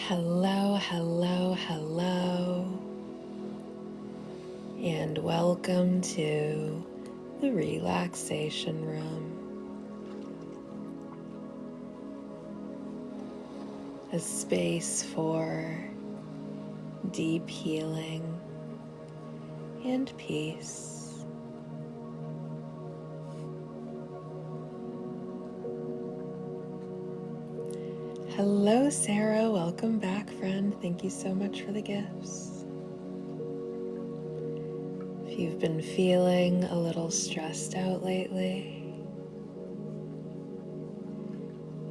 Hello, hello, hello, and welcome to the Relaxation Room, a space for deep healing and peace. Hello, Sarah. Welcome back, friend. Thank you so much for the gifts. If you've been feeling a little stressed out lately,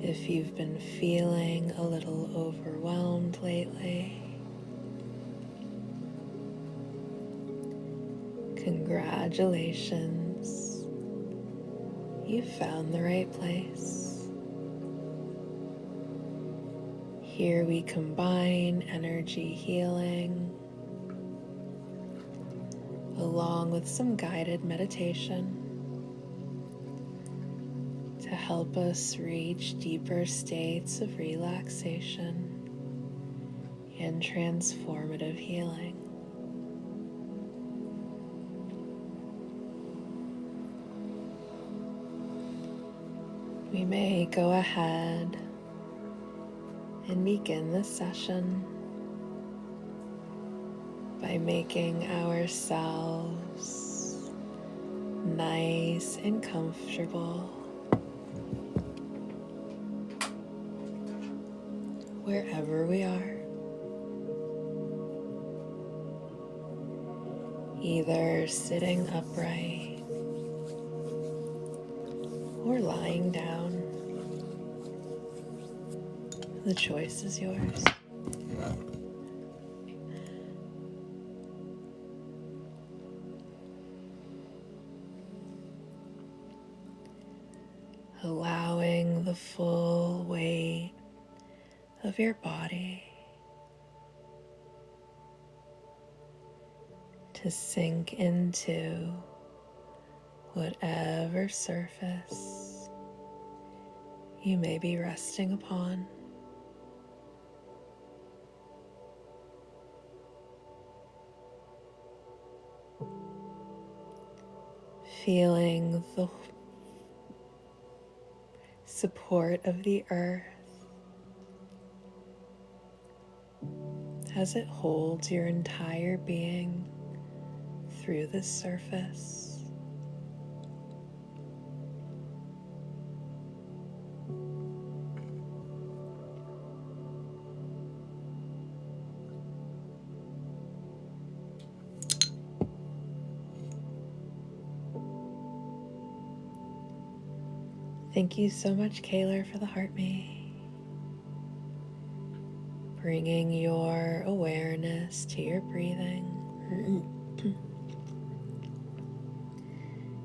if you've been feeling a little overwhelmed lately, congratulations. You found the right place. Here we combine energy healing along with some guided meditation to help us reach deeper states of relaxation and transformative healing. We may go ahead and begin this session by making ourselves nice and comfortable wherever we are, either sitting upright or lying down. The choice is yours. Allowing the full weight of your body to sink into whatever surface you may be resting upon. Feeling the support of the earth as it holds your entire being through this surface. Thank you so much, Kaylor, for the heart me. Bringing your awareness to your breathing.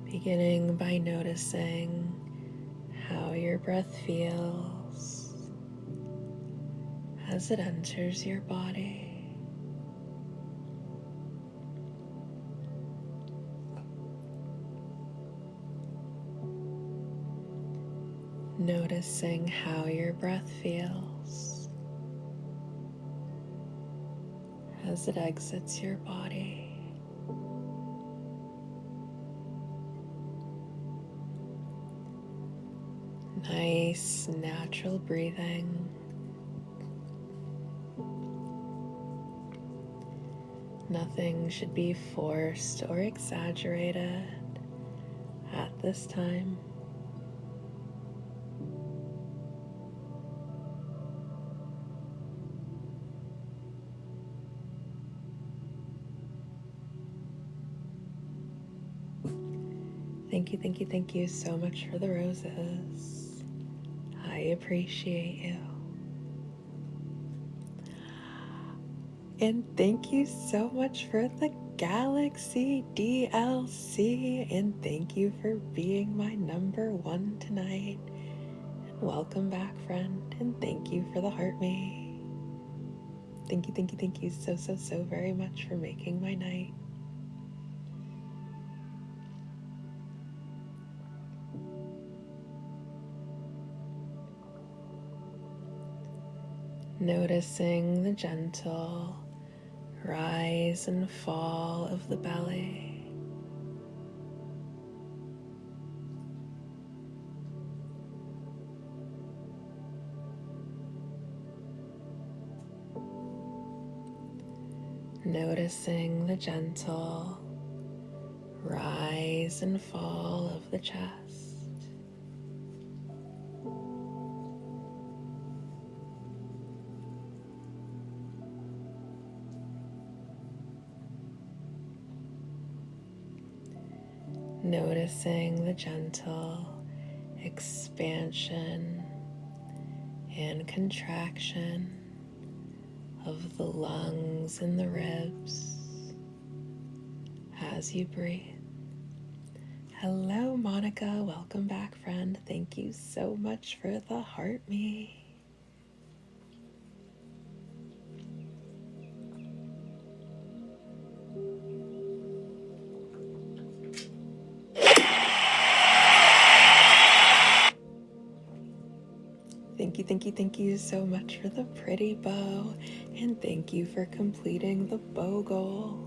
Beginning by noticing how your breath feels as it enters your body. Noticing how your breath feels as it exits your body. Nice, natural breathing. Nothing should be forced or exaggerated at this time. Thank you so much for the roses. I appreciate you. And thank you so much for the Galaxy DLC. And thank you for being my number one tonight. And welcome back, friend. And thank you for the heart me. Thank you so very much for making my night. Noticing the gentle rise and fall of the belly. Noticing the gentle rise and fall of the chest. Noticing the gentle expansion and contraction of the lungs and the ribs as you breathe. Hello, Monica. Welcome back, friend. Thank you so much for the heart me. Thank you so much for the pretty bow, and thank you for completing the bow goal.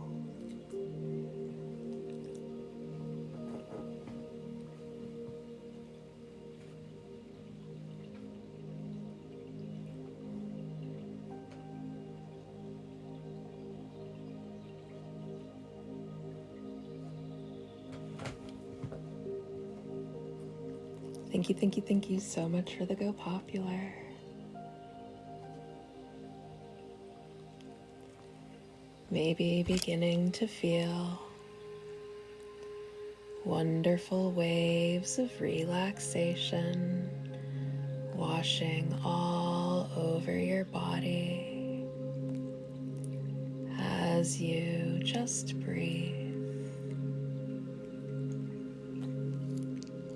Thank you so much for the Go Popular. Maybe beginning to feel wonderful waves of relaxation washing all over your body as you just breathe.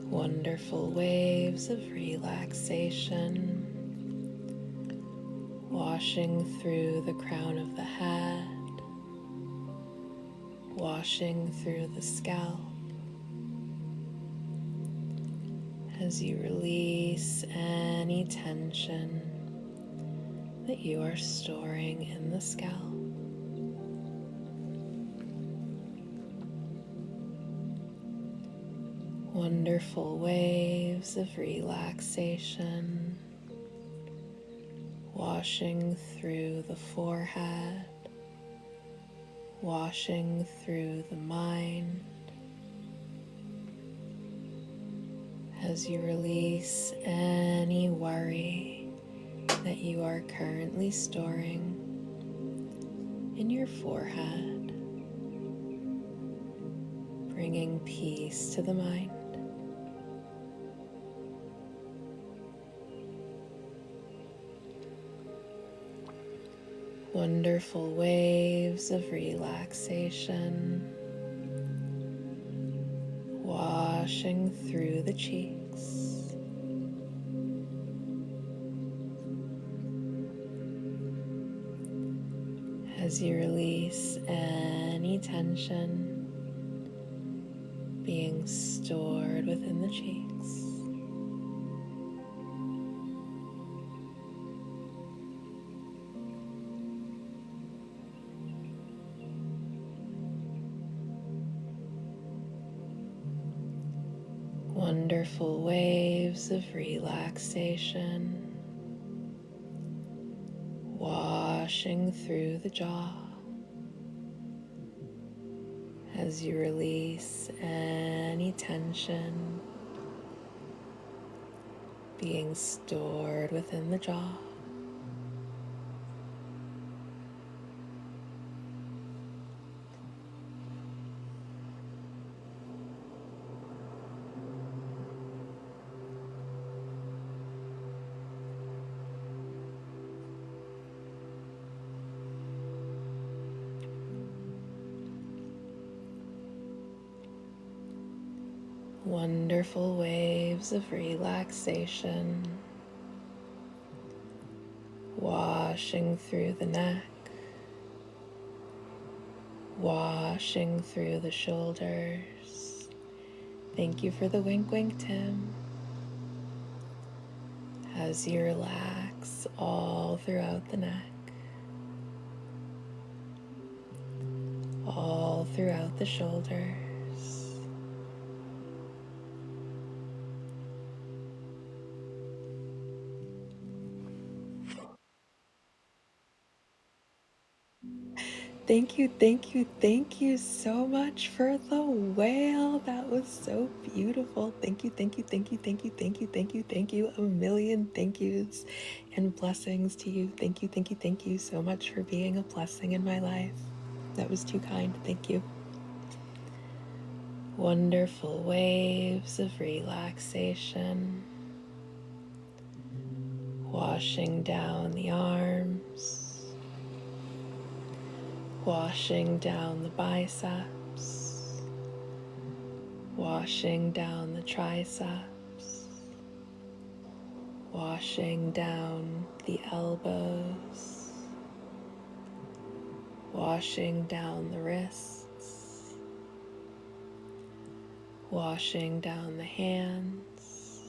Wonderful waves of relaxation washing through the crown of the head, washing through the scalp as you release any tension that you are storing in the scalp. Wonderful waves of relaxation washing through the forehead, washing through the mind as you release any worry that you are currently storing in your forehead, bringing peace to the mind. Wonderful waves of relaxation washing through the cheeks, as you release any tension being stored within the cheeks. Wonderful waves of relaxation washing through the jaw as you release any tension being stored within the jaw. Wonderful waves of relaxation washing through the neck, washing through the shoulders. Thank you for the wink wink, Tim. As you relax relax all throughout the neck, all throughout the shoulders. Thank you, thank you, thank you so much for the whale. That was so beautiful. Thank you, thank you, thank you, thank you, thank you, thank you, thank you. A million thank yous and blessings to you. Thank you, thank you, thank you so much for being a blessing in my life. That was too kind. Thank you. Wonderful waves of relaxation washing down the arms, washing down the biceps, washing down the triceps, washing down the elbows, washing down the wrists, washing down the hands,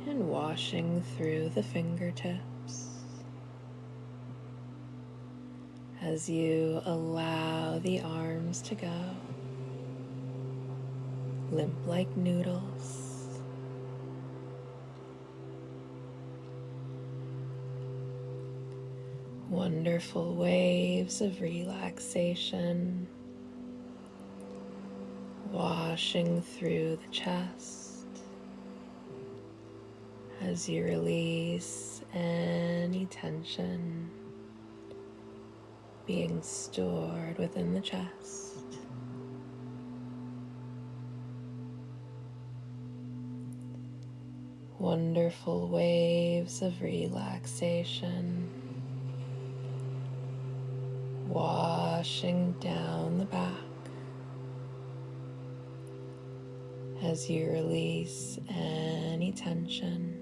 and washing through the fingertips as you allow the arms to go limp like noodles. Wonderful waves of relaxation washing through the chest as you release any tension being stored within the chest. Wonderful waves of relaxation washing down the back as you release any tension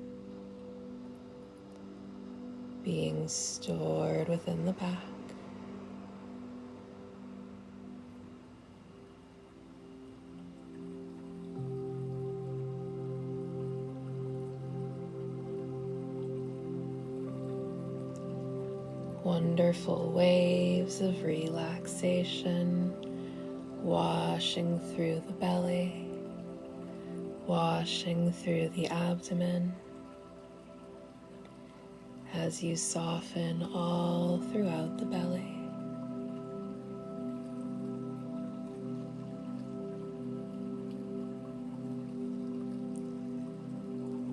being stored within the back. Wonderful waves of relaxation washing through the belly, washing through the abdomen as you soften all throughout the belly.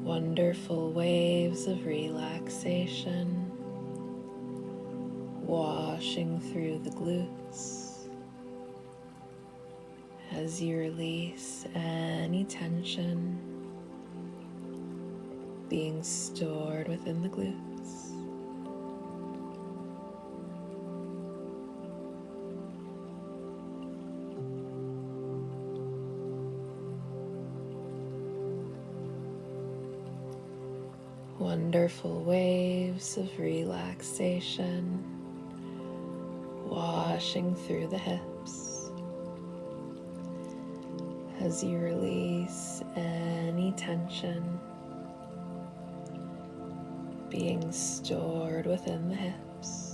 Wonderful waves of relaxation washing through the glutes as you release any tension being stored within the glutes. Wonderful waves of relaxation washing through the hips as you release any tension being stored within the hips.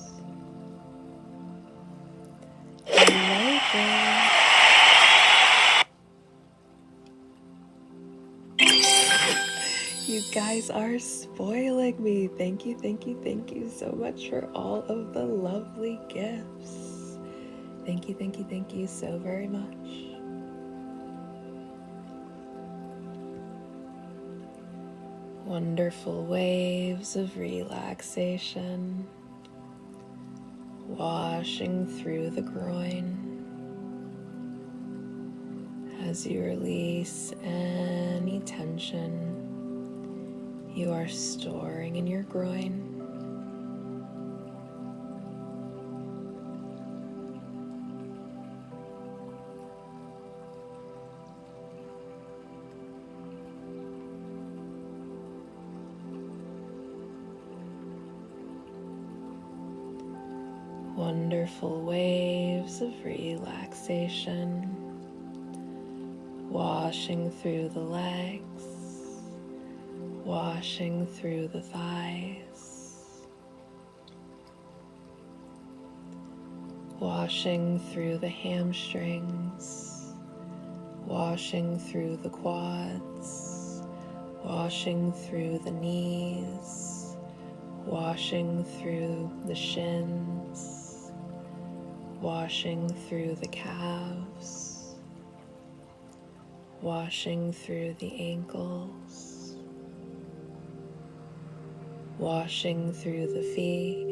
Hello there. You guys are spoiling me. Thank you, thank you, thank you so much for all of the lovely gifts. Thank you, thank you, thank you so very much. Wonderful waves of relaxation washing through the groin as you release any tension you are storing in your groin. Wonderful waves of relaxation washing through the legs, washing through the thighs, washing through the hamstrings, washing through the quads, washing through the knees, washing through the shins, washing through the calves, washing through the ankles, washing through the feet,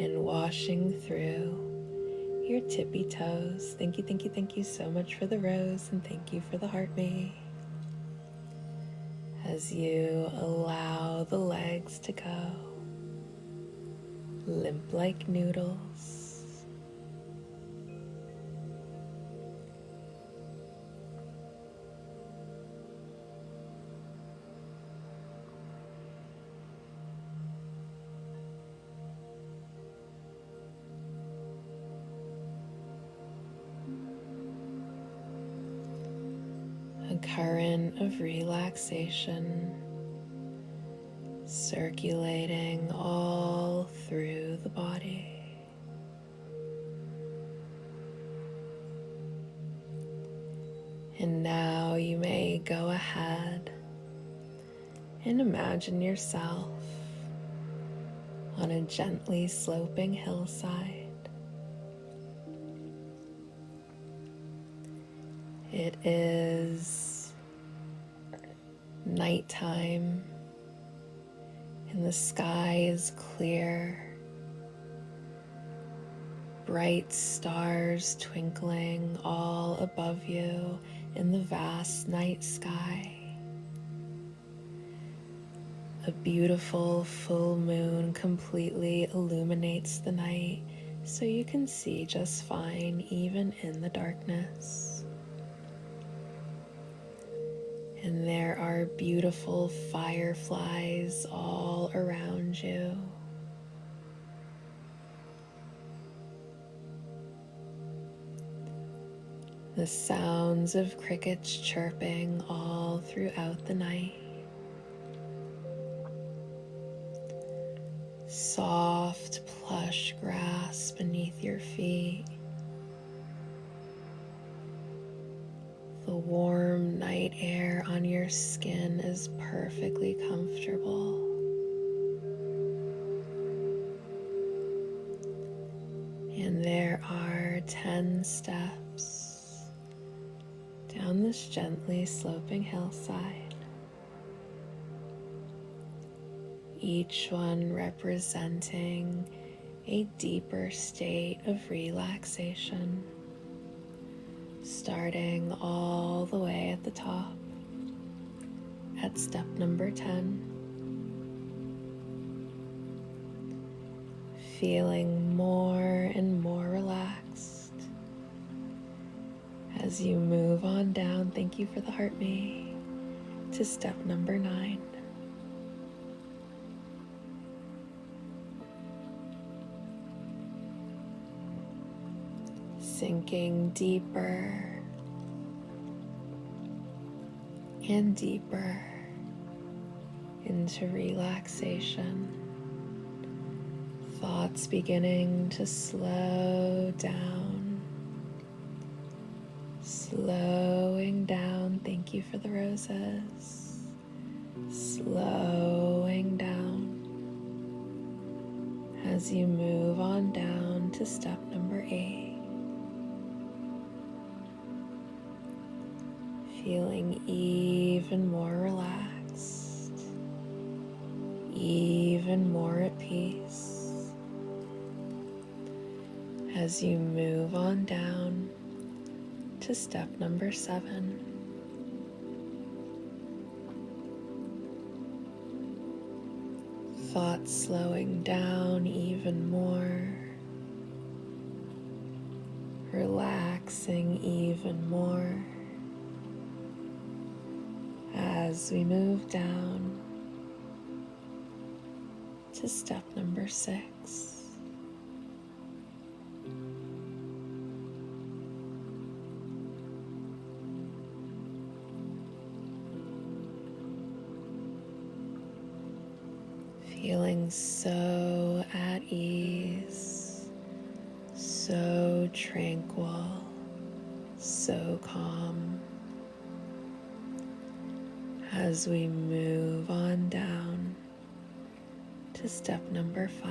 and washing through your tippy toes. Thank you, thank you, thank you so much for the rose, and thank you for the heart me. As you allow the legs to go limp like noodles, a current of relaxation circulating all through the body. And now you may go ahead and imagine yourself on a gently sloping hillside. It is nighttime and the sky is clear. Bright stars twinkling all above you in the vast night sky. A beautiful full moon completely illuminates the night, so you can see just fine even in the darkness. And there are beautiful fireflies all around you. The sounds of crickets chirping all throughout the night. Soft, plush grass beneath your feet. The warm night air on your skin is perfectly comfortable. And there are 10 steps down this gently sloping hillside, each one representing a deeper state of relaxation, starting all the way at the top at step number 10, feeling more and more relaxed as you move on down. Thank you for the heart me, to step number 9. Sinking deeper and deeper into relaxation. Thoughts beginning to slow down, slowing down. Thank you for the roses. Slowing down as you move on down to step number 8. Feeling even more relaxed, even more at peace as you move on down to step number 7. Thoughts slowing down even more, relaxing even more as we move down to step number 6. feeling so at ease, so tranquil, so calm. As we move on down to step number 5,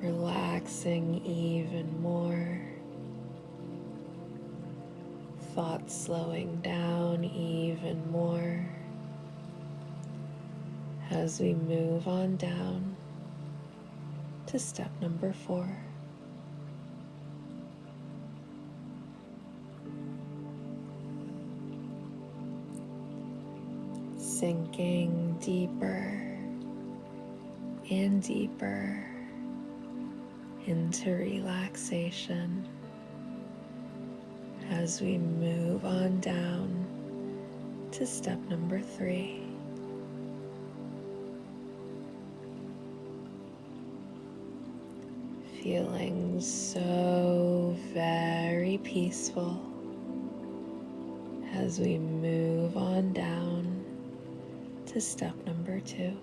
relaxing even more, thoughts slowing down even more as we move on down to step number 4. Sinking deeper and deeper into relaxation as we move on down to step number 3. Feeling so very peaceful as we move on down to step number 2.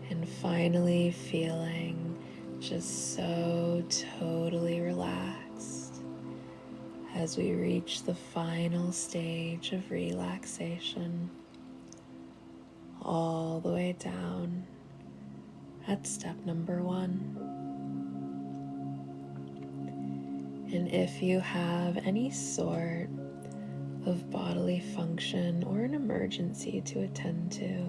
And finally feeling just so totally relaxed as we reach the final stage of relaxation, all the way down at step number 1. And if you have any sort of bodily function or an emergency to attend to,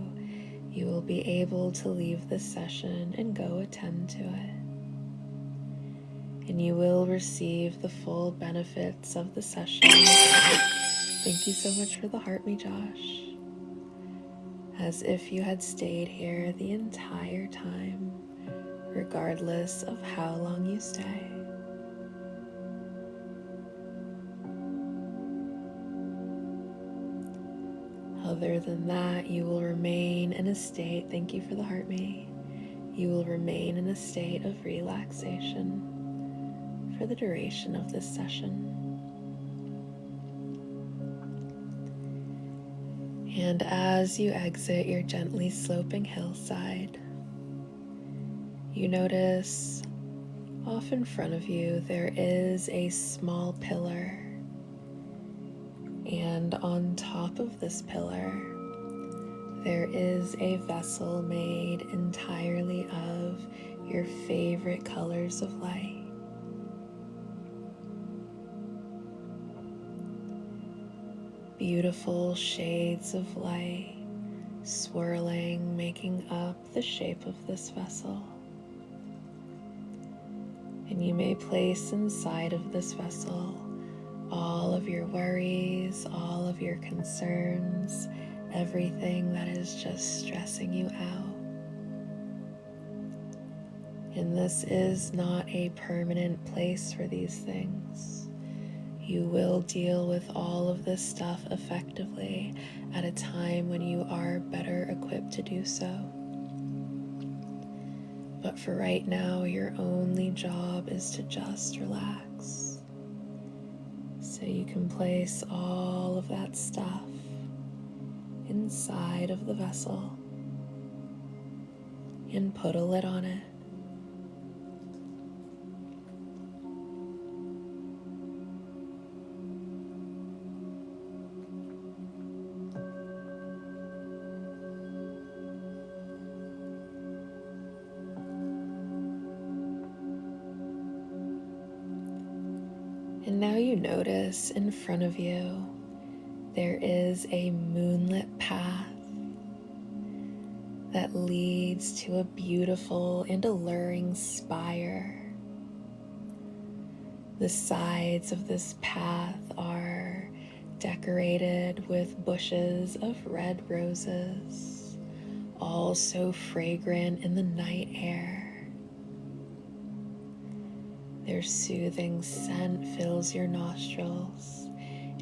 you will be able to leave this session and go attend to it. And you will receive the full benefits of the session. Thank you so much for the heart me, Josh. As if you had stayed here the entire time, regardless of how long you stay. Other than that, you will remain in a state, thank you for the heart me, you will remain in a state of relaxation for the duration of this session. And as you exit your gently sloping hillside, you notice off in front of you there is a small pillar. And on top of this pillar, there is a vessel made entirely of your favorite colors of light. Beautiful shades of light swirling, making up the shape of this vessel. And you may place inside of this vessel all of your worries, all of your concerns, everything that is just stressing you out. And this is not a permanent place for these things. You will deal with all of this stuff effectively at a time when you are better equipped to do so. But for right now, your only job is to just relax. So you can place all of that stuff inside of the vessel and put a lid on it. And now you notice in front of you, there is a moonlit path that leads to a beautiful and alluring spire. The sides of this path are decorated with bushes of red roses, all so fragrant in the night air. Their soothing scent fills your nostrils,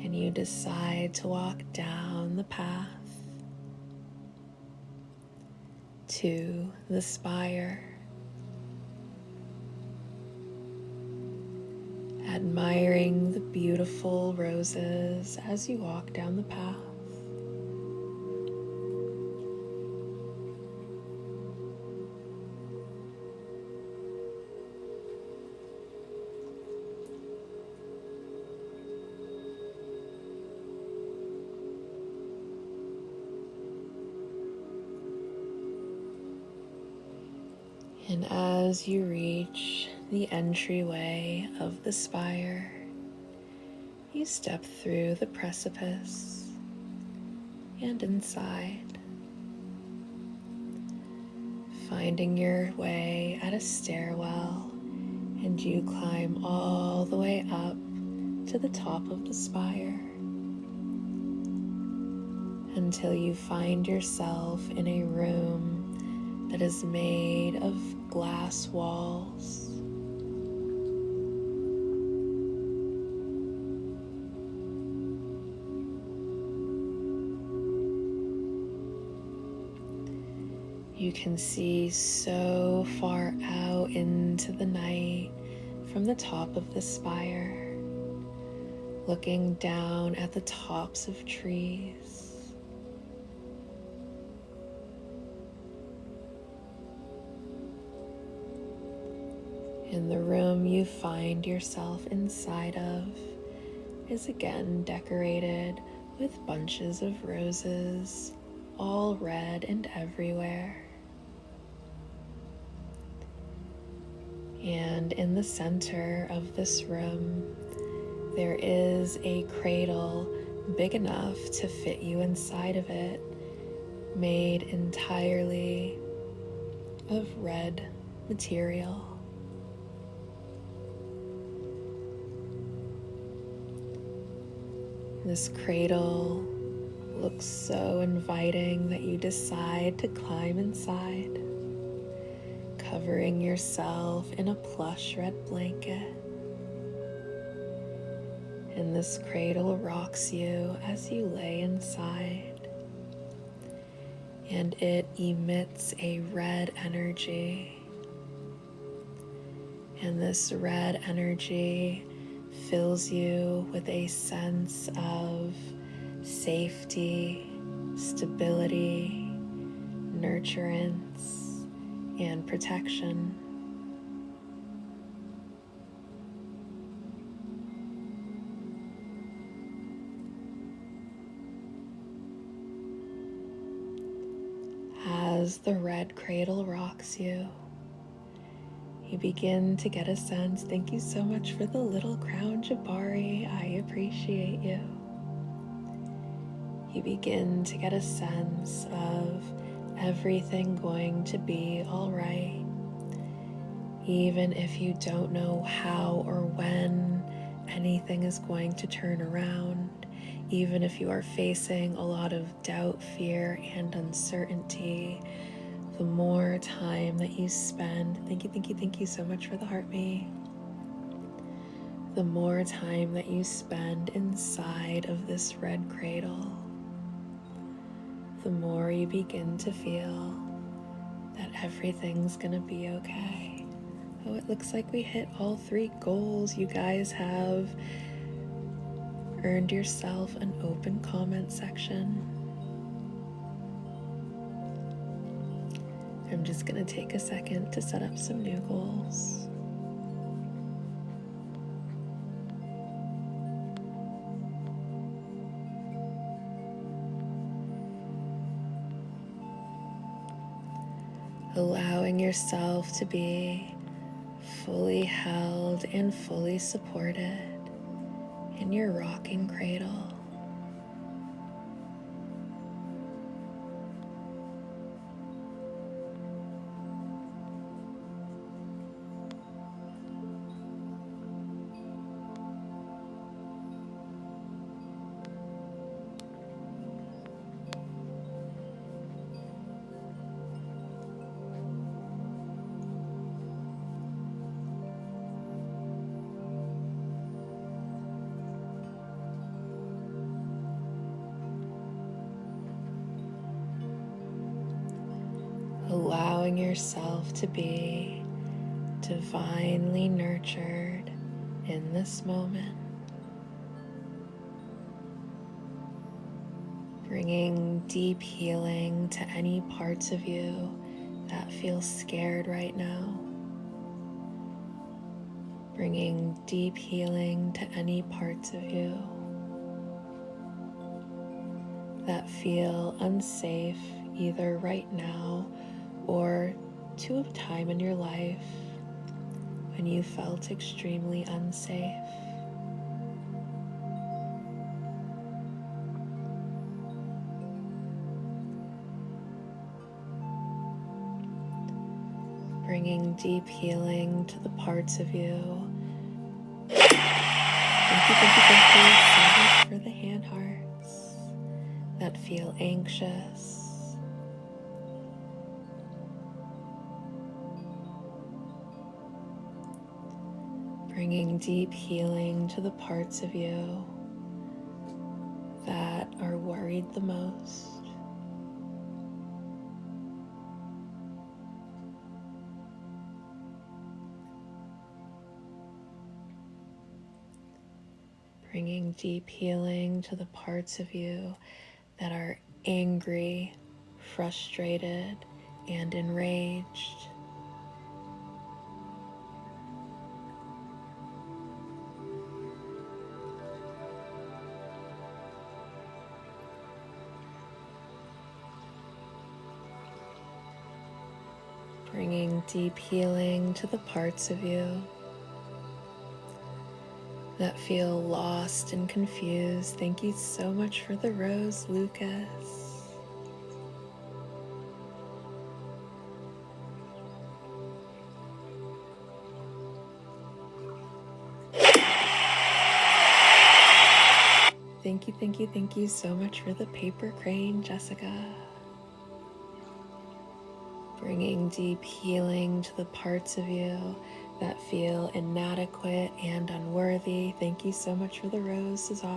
and you decide to walk down the path to the spire. admiring the beautiful roses as you walk down the path. And as you reach the entryway of the spire, you step through the precipice and inside, finding your way at a stairwell, and you climb all the way up to the top of the spire until you find yourself in a room that is made of glass walls. You can see so far out into the night from the top of the spire, looking down at the tops of trees. And the room you find yourself inside of is again decorated with bunches of roses, all red and everywhere. And in the center of this room, there is a cradle big enough to fit you inside of it, made entirely of red material. This cradle looks so inviting that you decide to climb inside, covering yourself in a plush red blanket. And this cradle rocks you as you lay inside, and it emits a red energy. And this red energy fills you with a sense of safety, stability, nurturance, and protection. As the red cradle rocks you, you begin to get a sense. Thank you so much for the little crown, Jabari. I appreciate you. You begin to get a sense of everything going to be all right. Even if you don't know how or when anything is going to turn around, even if you are facing a lot of doubt, fear, and uncertainty, the more time that you spend, thank you so much for the heart me. The more time that you spend inside of this red cradle, the more you begin to feel that everything's gonna be okay. Oh, it looks like we hit all 3 goals. You guys have earned yourself an open comment section. I'm just gonna take a second to set up some new goals. Allowing yourself to be fully held and fully supported in your rocking cradle. Allowing yourself to be divinely nurtured in this moment. Bringing deep healing to any parts of you that feel scared right now. Bringing deep healing to any parts of you that feel unsafe either right now or to a time in your life when you felt extremely unsafe. Bringing deep healing to the parts of you. Thank you so much for the hand hearts that feel anxious. Bringing deep healing to the parts of you that are worried the most. Bringing deep healing to the parts of you that are angry, frustrated, and enraged. Bringing deep healing to the parts of you that feel lost and confused. Thank you so much for the rose, Lucas. Thank you so much for the paper crane, Jessica. Bringing deep healing to the parts of you that feel inadequate and unworthy. Thank you so much for the rose, Cesar.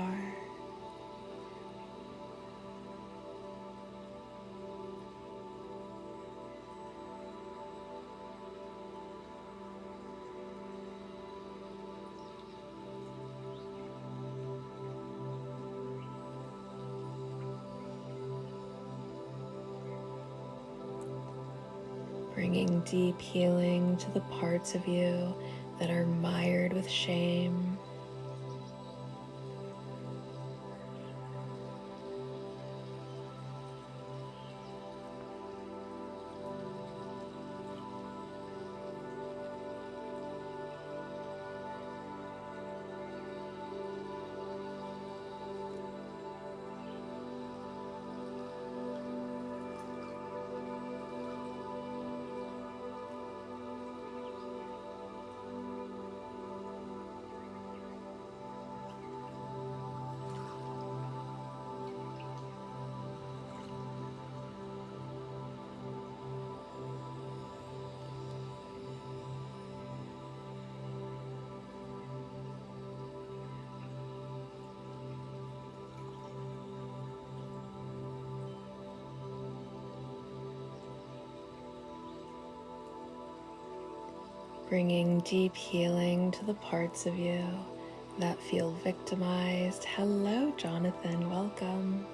Bringing deep healing to the parts of you that are mired with shame. Bringing deep healing to the parts of you that feel victimized. Hello, Jonathan. Welcome.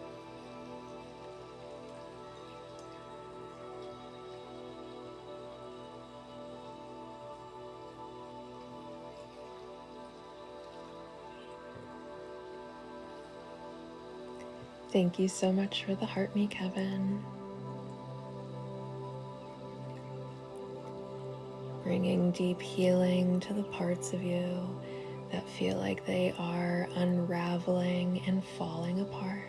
Thank you so much for the heart me, Kevin. Bringing deep healing to the parts of you that feel like they are unraveling and falling apart.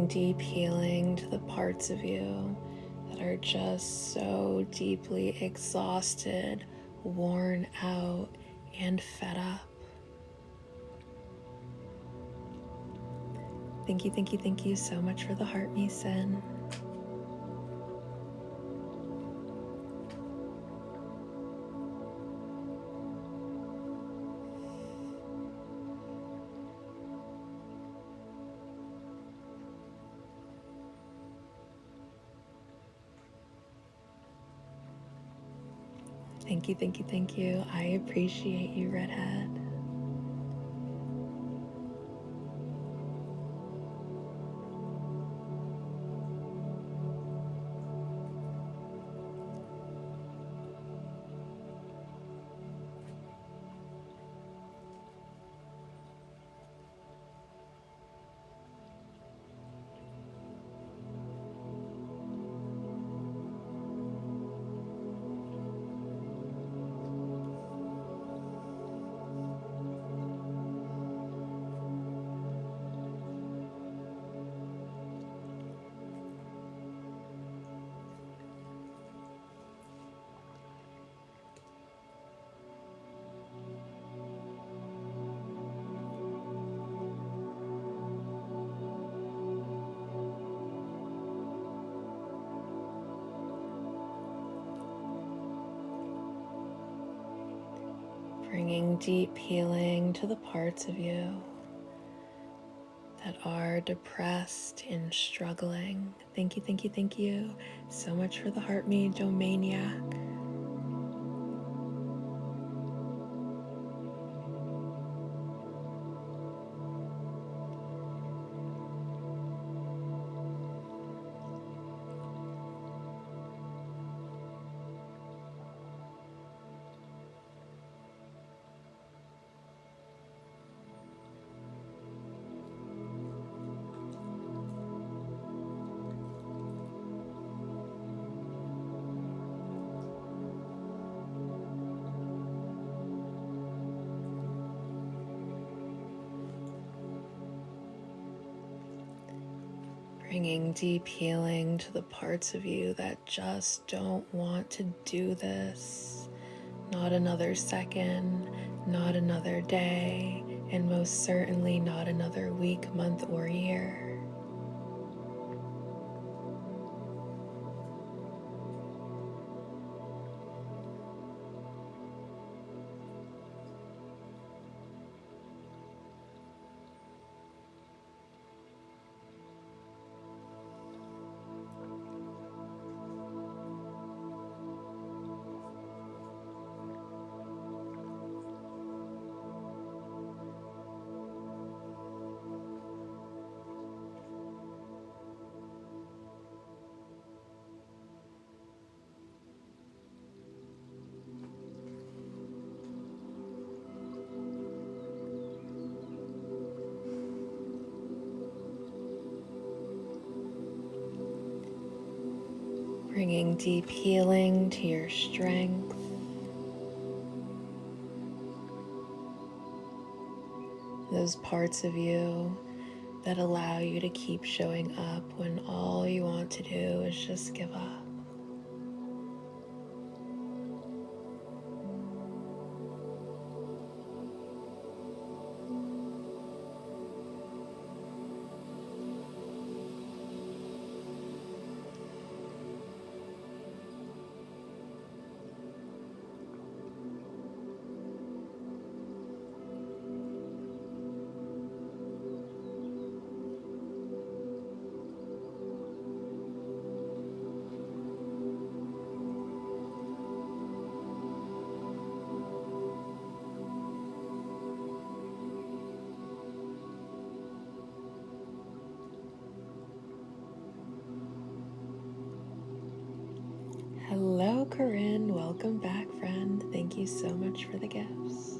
Bringing deep healing to the parts of you that are just so deeply exhausted, worn out, and fed up. Thank you so much for the heart, Mason. Thank you. I appreciate you, Redhead. Bringing deep healing to the parts of you that are depressed and struggling. Thank you so much for the heart, me, Domaniac. Bringing deep healing to the parts of you that just don't want to do this. Not another second, not another day, and most certainly not another week, month, or year. Bringing deep healing to your strength. Those parts of you that allow you to keep showing up when all you want to do is just give up. Hello, Corinne. Welcome back, friend. Thank you so much for the gifts.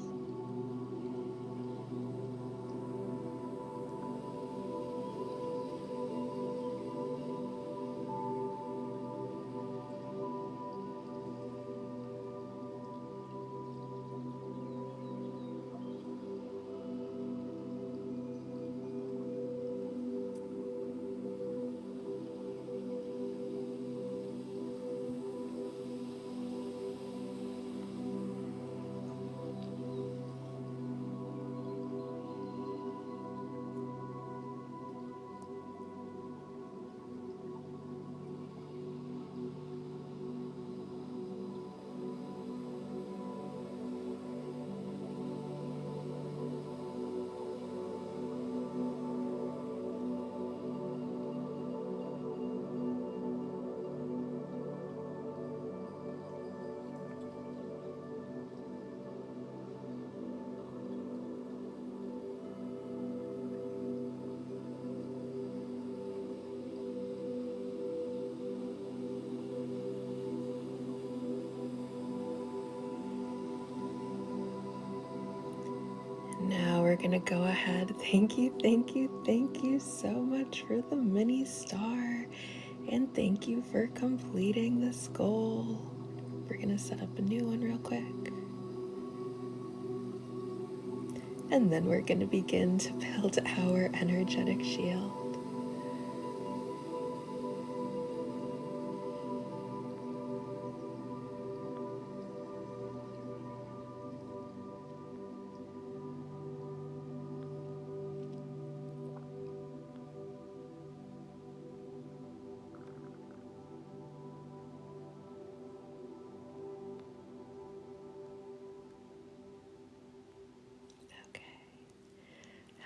we're gonna go ahead. Thank you, thank you, thank you so much for the mini star. And thank you for completing this goal. We're gonna set up a new one real quick. And then we're gonna begin to build our energetic shield.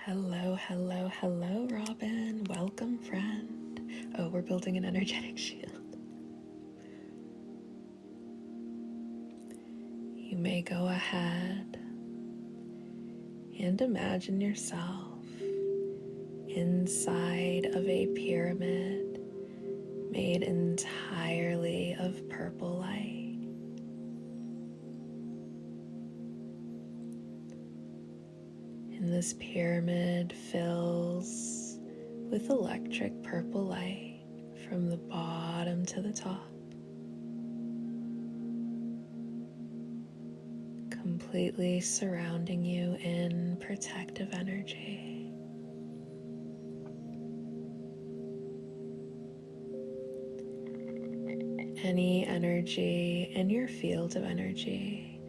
Hello, hello, hello, Robin. Welcome, friend. Oh, we're building an energetic shield. You may go ahead and imagine yourself inside of a pyramid made entirely of purple light. And this pyramid fills with electric purple light from the bottom to the top, completely surrounding you in protective energy. Any energy in your field of energy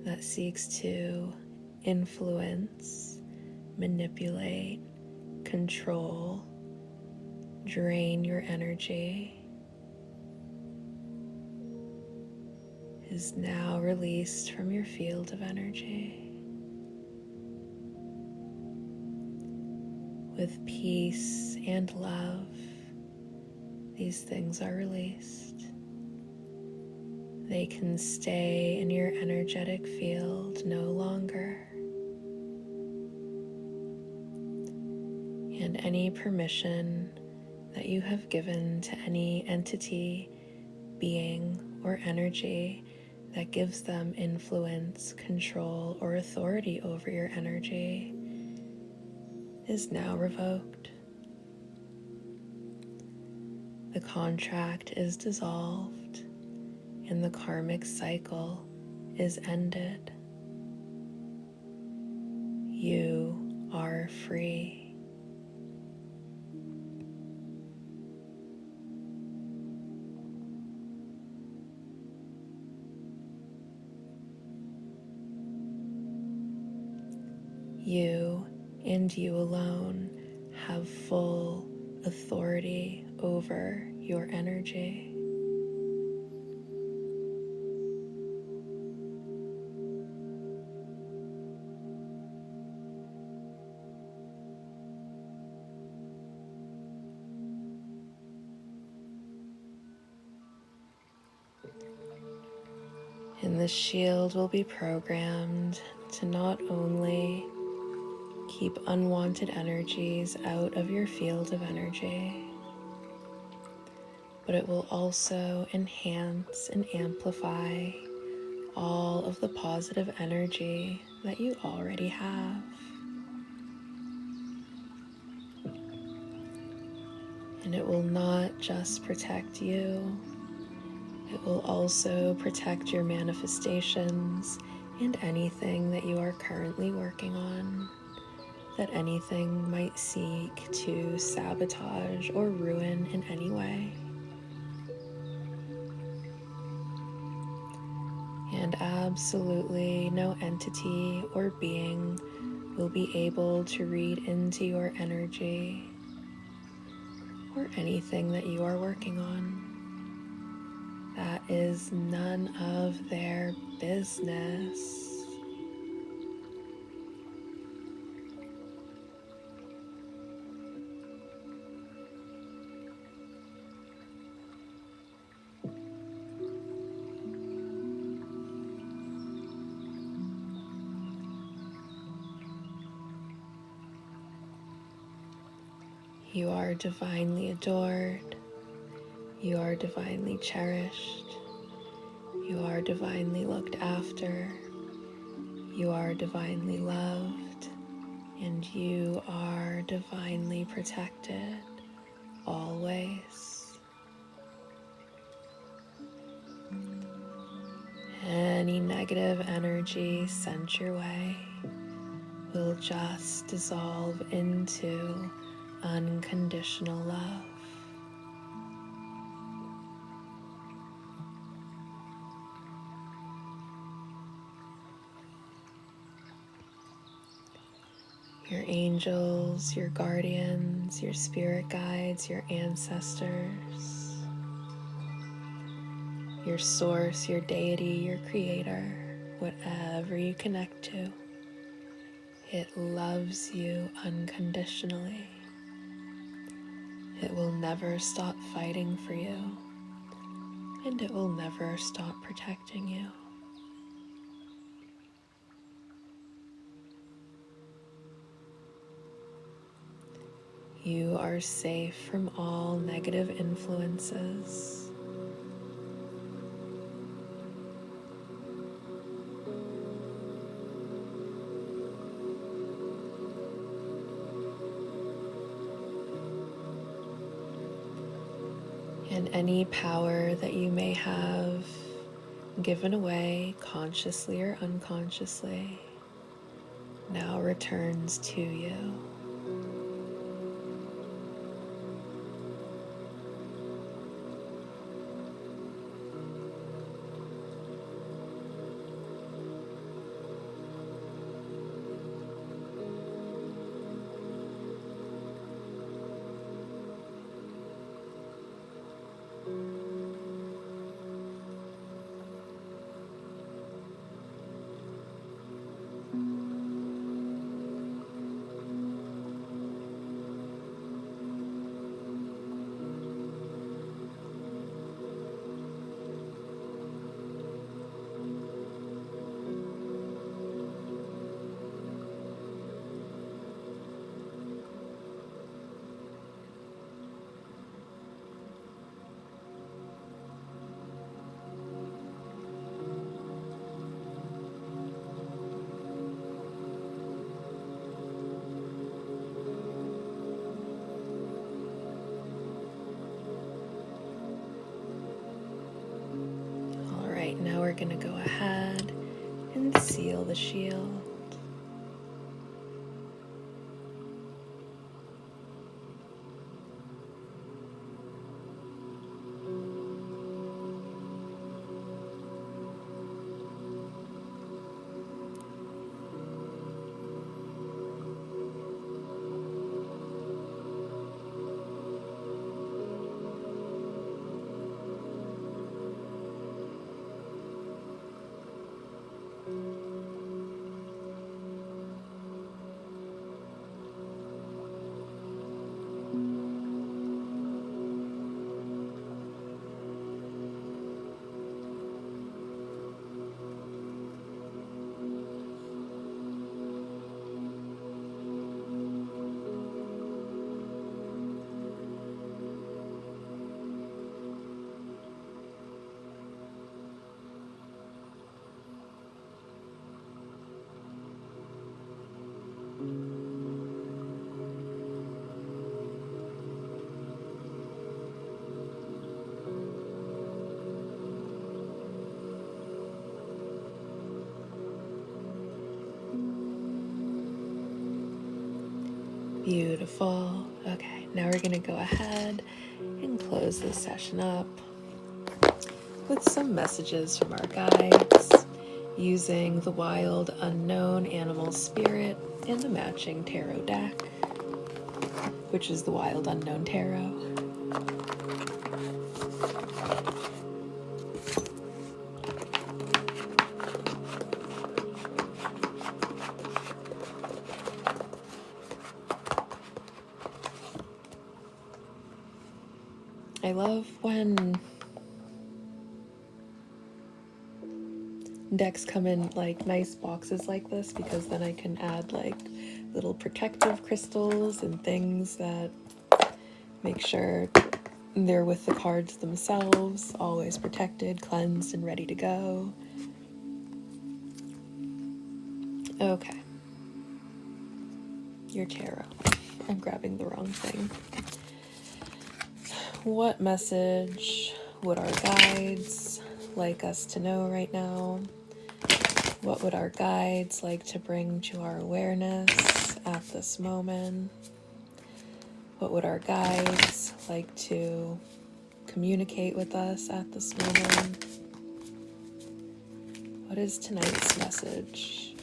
that seeks to influence, manipulate, control, drain your energy is now released from your field of energy. With peace and love, these things are released. They can stay in your energetic field no longer. And any permission that you have given to any entity, being, or energy that gives them influence, control, or authority over your energy is now revoked. The contract is dissolved and the karmic cycle is ended. You are free. You and you alone have full authority over your energy. And the shield will be programmed to not only keep unwanted energies out of your field of energy, but it will also enhance and amplify all of the positive energy that you already have. And it will not just protect you, it will also protect your manifestations and anything that you are currently working on, that anything might seek to sabotage or ruin in any way. And absolutely no entity or being will be able to read into your energy or anything that you are working on. That is none of their business. You are divinely adored. You are divinely cherished. You are divinely looked after. You are divinely loved. And you are divinely protected always. Any negative energy sent your way will just dissolve into unconditional love. Your angels, your guardians, your spirit guides, your ancestors, your source, your deity, your creator, whatever you connect to, it loves you unconditionally. It will never stop fighting for you, and it will never stop protecting you. You are safe from all negative influences. And any power that you may have given away consciously or unconsciously now returns to you. All right, now we're going to go ahead and seal the shield. Beautiful. Okay, now we're going to go ahead and close this session up with some messages from our guides using the Wild Unknown Animal Spirit and the matching tarot deck, which is the Wild Unknown Tarot. I love when decks come in like nice boxes like this, because then I can add like little protective crystals and things that make sure they're with the cards themselves, always protected, cleansed, and ready to go. Okay. your tarot. I'm grabbing the wrong thing. What message would our guides like us to know right now? What would our guides like to bring to our awareness at this moment? What would our guides like to communicate with us at this moment? What is tonight's message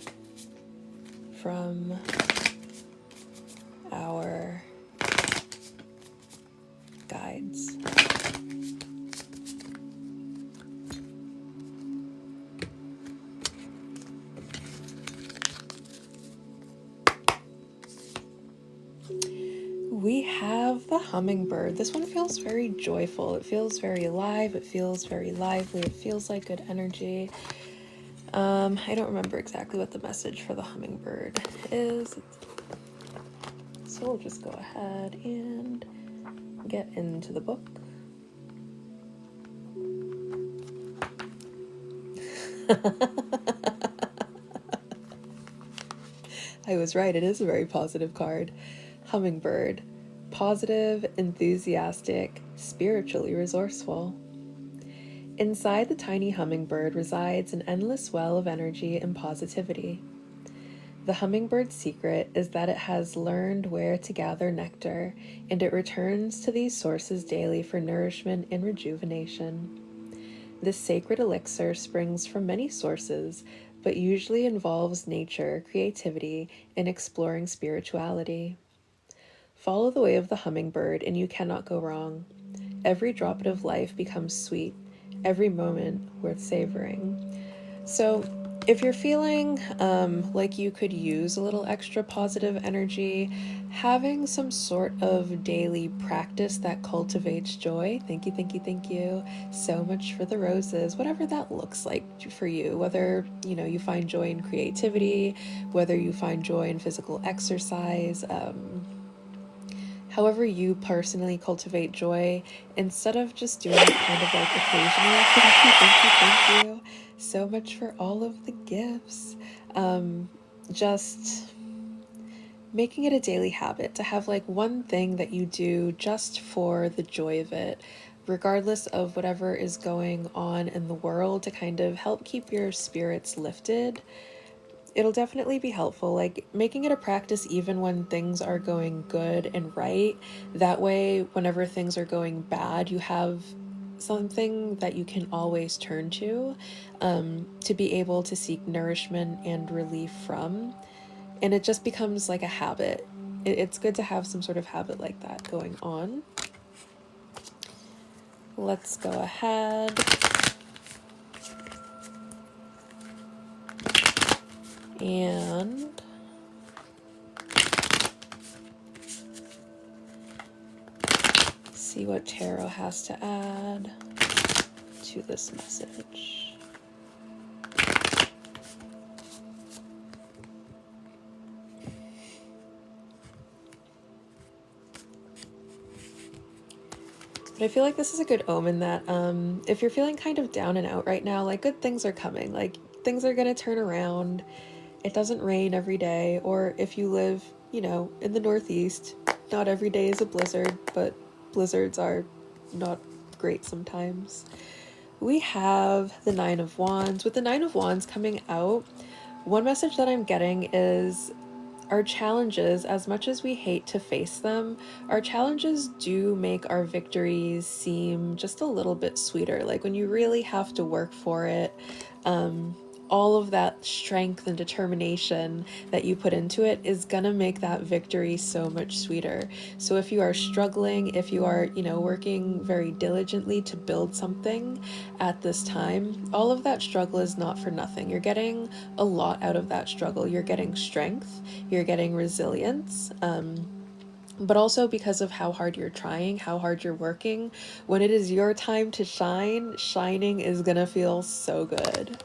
from our guides? We have the hummingbird. This one feels very joyful. It feels very alive. It feels very lively. It feels like good energy. I don't remember exactly what the message for the hummingbird is. So we'll just go ahead and get into the book. I was right. It is a very positive card. Hummingbird. Positive, enthusiastic, spiritually resourceful. Inside the tiny hummingbird resides an endless well of energy and positivity. The hummingbird's secret is that it has learned where to gather nectar, and it returns to these sources daily for nourishment and rejuvenation. This sacred elixir springs from many sources, but usually involves nature, creativity, and exploring spirituality. Follow the way of the hummingbird, and you cannot go wrong. Every droplet of life becomes sweet, every moment worth savoring. So, if you're feeling like you could use a little extra positive energy, having some sort of daily practice that cultivates joy, thank you so much for the roses, whatever that looks like for you, whether you find joy in creativity, whether you find joy in physical exercise, however you personally cultivate joy, instead of just doing it kind of like occasionally. Thank you so much for all of the gifts. Just making it a daily habit to have like one thing that you do just for the joy of it, regardless of whatever is going on in the world, to kind of help keep your spirits lifted. It'll definitely be helpful, like making it a practice even when things are going good and right. That way, whenever things are going bad, you have something that you can always turn to be able to seek nourishment and relief from. And it just becomes like a habit. It's good to have some sort of habit like that going on. Let's go ahead and see what tarot has to add to this message. But I feel like this is a good omen that if you're feeling kind of down and out right now, like good things are coming, like things are going to turn around. It doesn't rain every day, or if you live, in the Northeast, not every day is a blizzard, but blizzards are not great sometimes. We have the Nine of Wands. With the Nine of Wands coming out, one message that I'm getting is our challenges, as much as we hate to face them, our challenges do make our victories seem just a little bit sweeter. Like when you really have to work for it, all of that strength and determination that you put into it is gonna make that victory so much sweeter. So if you are struggling, if you are, working very diligently to build something at this time, all of that struggle is not for nothing. You're getting a lot out of that struggle. You're getting strength, you're getting resilience, but also because of how hard you're trying, how hard you're working. When it is your time to shine, shining is gonna feel so good.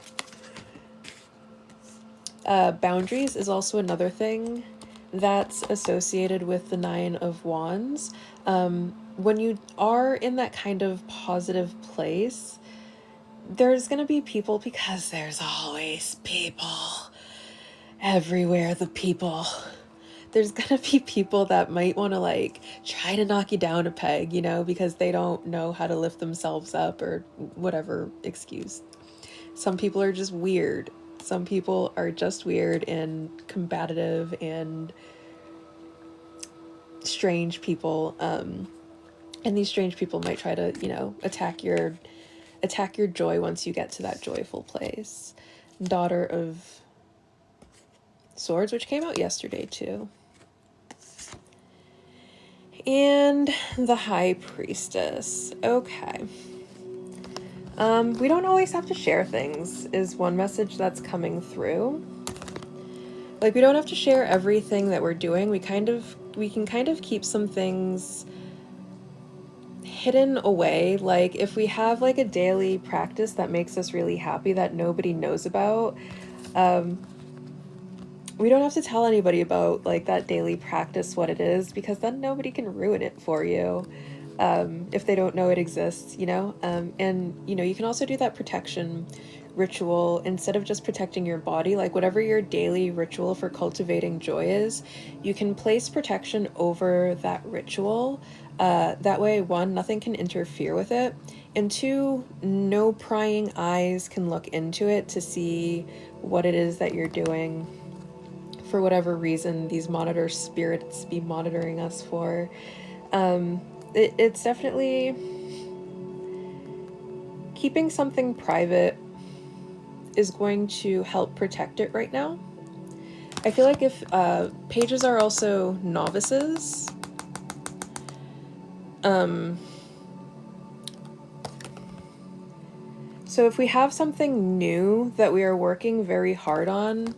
Boundaries is also another thing that's associated with the Nine of Wands. When you are in that kind of positive place, there's going to be people, because there's always people everywhere. The people there's gonna be people that might want to like try to knock you down a peg, you know, because they don't know how to lift themselves up or whatever excuse. Some people are just weird. Some people are just weird and combative and strange people. And these strange people might try to, you know, attack your joy once you get to that joyful place. Daughter of Swords, which came out yesterday too. And the High Priestess. Okay. We don't always have to share things, is one message that's coming through. Like, we don't have to share everything that we're doing. We can kind of keep some things hidden away. Like, if we have like a daily practice that makes us really happy that nobody knows about, we don't have to tell anybody about like that daily practice, what it is, because then nobody can ruin it for you if they don't know it exists, you know? And, you know, you can also do that protection ritual instead of just protecting your body. Like, whatever your daily ritual for cultivating joy is, you can place protection over that ritual. That way, one, nothing can interfere with it, and two, no prying eyes can look into it to see what it is that you're doing for whatever reason these monitor spirits be monitoring us for. It's definitely keeping something private is going to help protect it right now. I feel like if pages are also novices, so if we have something new that we are working very hard on,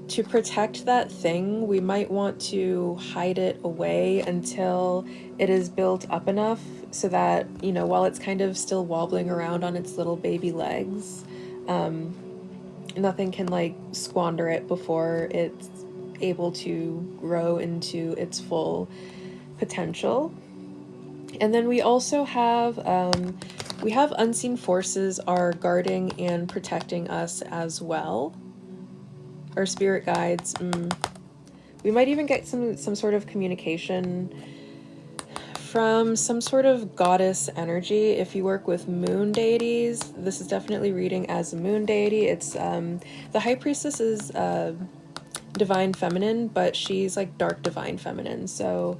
to protect that thing, we might want to hide it away until it is built up enough so that, you know, while it's kind of still wobbling around on its little baby legs, nothing can like squander it before it's able to grow into its full potential. And then we also have unseen forces are guarding and protecting us as well. Our spirit guides. We might even get some sort of communication from some sort of goddess energy. If you work with moon deities, this is definitely reading as a moon deity. It's the High Priestess is divine feminine, but she's like dark divine feminine. So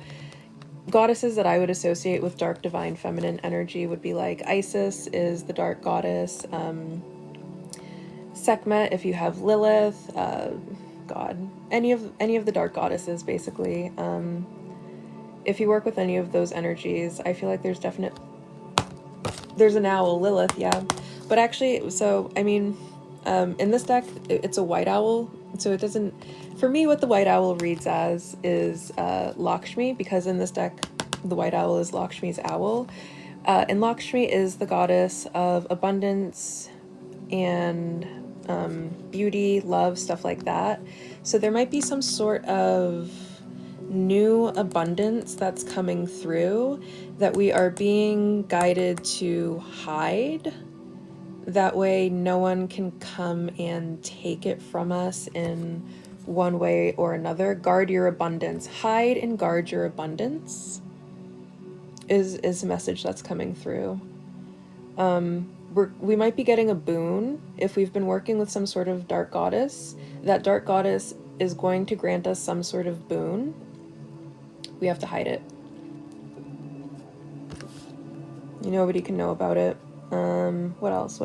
goddesses that I would associate with dark divine feminine energy would be like Isis is the dark goddess. Sekhmet, if you have Lilith, God, any of the dark goddesses, basically. If you work with any of those energies, I feel like there's an owl, Lilith, yeah. But actually, so, I mean, in this deck, it's a white owl, so it doesn't, for me, what the white owl reads as is Lakshmi, because in this deck, the white owl is Lakshmi's owl. And Lakshmi is the goddess of abundance and beauty, love, stuff like that. So there might be some sort of new abundance that's coming through that we are being guided to hide. That way no one can come and take it from us in one way or another. Guard your abundance. Hide and guard your abundance is a message that's coming through. We might be getting a boon if we've been working with some sort of dark goddess. That dark goddess is going to grant us some sort of boon. We have to hide it. Nobody can know about it. What else?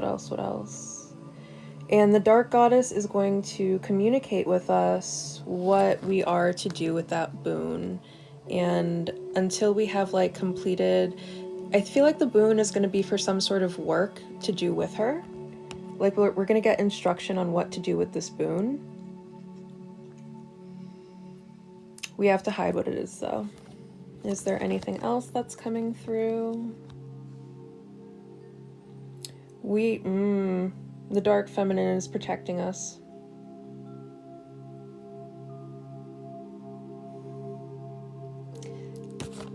And the dark goddess is going to communicate with us what we are to do with that boon. And until we have like completed, I feel like the boon is going to be for some sort of work to do with her. Like we're going to get instruction on what to do with this boon. We have to hide what it is though. Is there anything else that's coming through? The dark feminine is protecting us.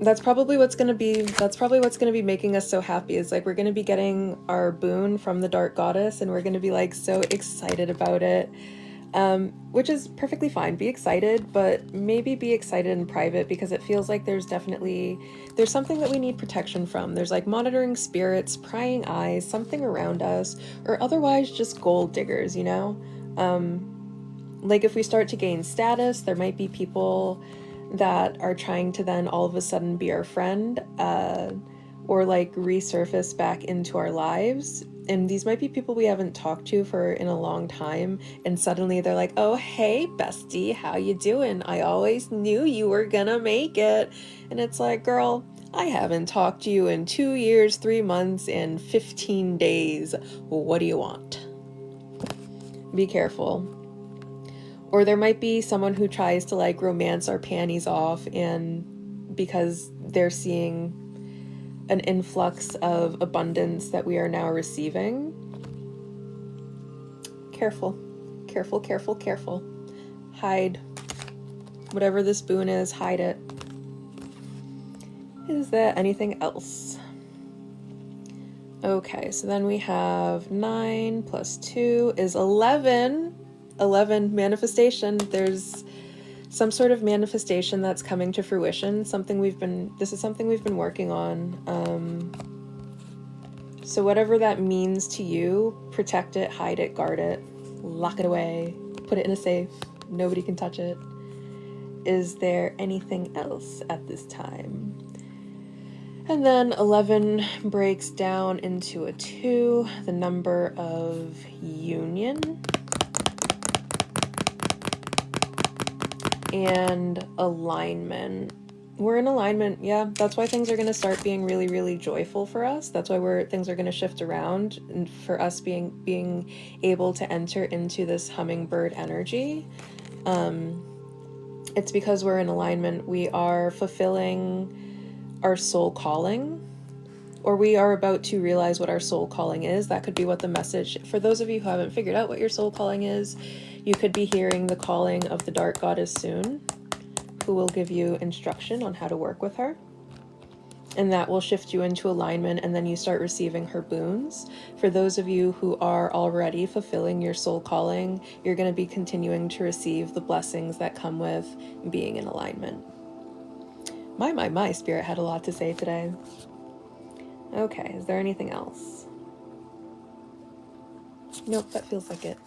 That's probably what's going to be making us so happy, is like we're going to be getting our boon from the dark goddess and we're going to be like so excited about it. which is perfectly fine. Be excited, but maybe be excited in private, because it feels like there's something that we need protection from. There's like monitoring spirits, prying eyes, something around us, or otherwise just gold diggers, you know? Like if we start to gain status, there might be people that are trying to then all of a sudden be our friend, or like resurface back into our lives. And these might be people we haven't talked to for in a long time, and suddenly they're like, oh hey bestie, how you doing? I always knew you were gonna make it. And it's like, girl, I haven't talked to you in 2 years, 3 months, and 15 days. What do you want? Be careful. Or there might be someone who tries to like romance our panties off, and because they're seeing an influx of abundance that we are now receiving. Careful, careful, careful, careful. Hide. Whatever this boon is, hide it. Is there anything else? Okay, so then we have 9 plus 2 is 11. 11 manifestation. There's some sort of manifestation that's coming to fruition. This is something we've been working on. So whatever that means to you, protect it, hide it, guard it, lock it away, put it in a safe. Nobody can touch it. Is there anything else at this time? And then 11 breaks down into a 2, the number of union. And alignment. We're in alignment, yeah. That's why things are going to start being really, really joyful for us. That's why things are going to shift around, and for us being able to enter into this hummingbird energy. It's because we're in alignment. We are fulfilling our soul calling, or we are about to realize what our soul calling is. That could be what the message, for those of you who haven't figured out what your soul calling is, you could be hearing the calling of the Dark Goddess soon, who will give you instruction on how to work with her. And that will shift you into alignment, and then you start receiving her boons. For those of you who are already fulfilling your soul calling, you're going to be continuing to receive the blessings that come with being in alignment. My, Spirit had a lot to say today. Okay, is there anything else? Nope, that feels like it.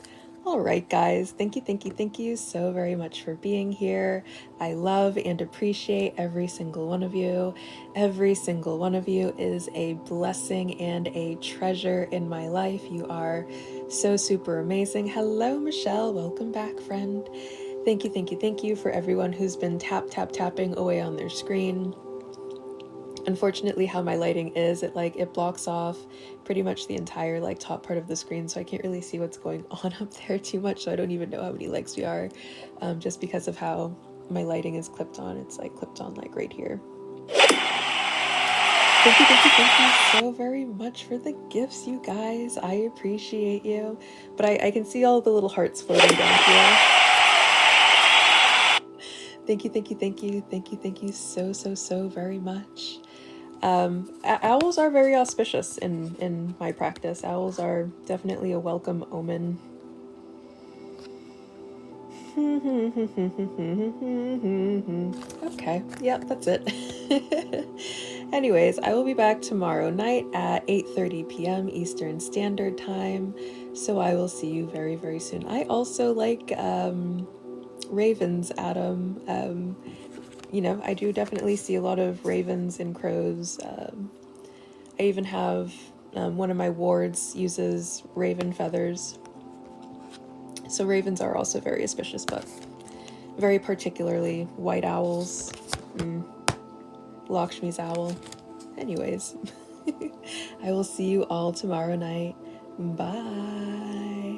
All right, guys, thank you so very much for being here. I love and appreciate every single one of you. Every single one of you is a blessing and a treasure in my life. You are so super amazing. Hello, Michelle. Welcome back, friend. Thank you for everyone who's been tapping away on their screen. Unfortunately, how my lighting is, it blocks off pretty much the entire top part of the screen, so I can't really see what's going on up there too much, so I don't even know how many likes we are, just because of how my lighting is clipped on. It's clipped on right here. Thank you so very much for the gifts, you guys. I appreciate you. But I can see all the little hearts floating down here. Thank you so very much. Owls are very auspicious in my practice. Owls are definitely a welcome omen. Okay, yep, that's it. Anyways, I will be back tomorrow night at 8:30 p.m. Eastern Standard Time, so I will see you very, very soon. I also like ravens, Adam. I do definitely see a lot of ravens and crows. I even have one of my wards uses raven feathers. So ravens are also very auspicious, but very particularly white owls. Lakshmi's owl. Anyways, I will see you all tomorrow night. Bye.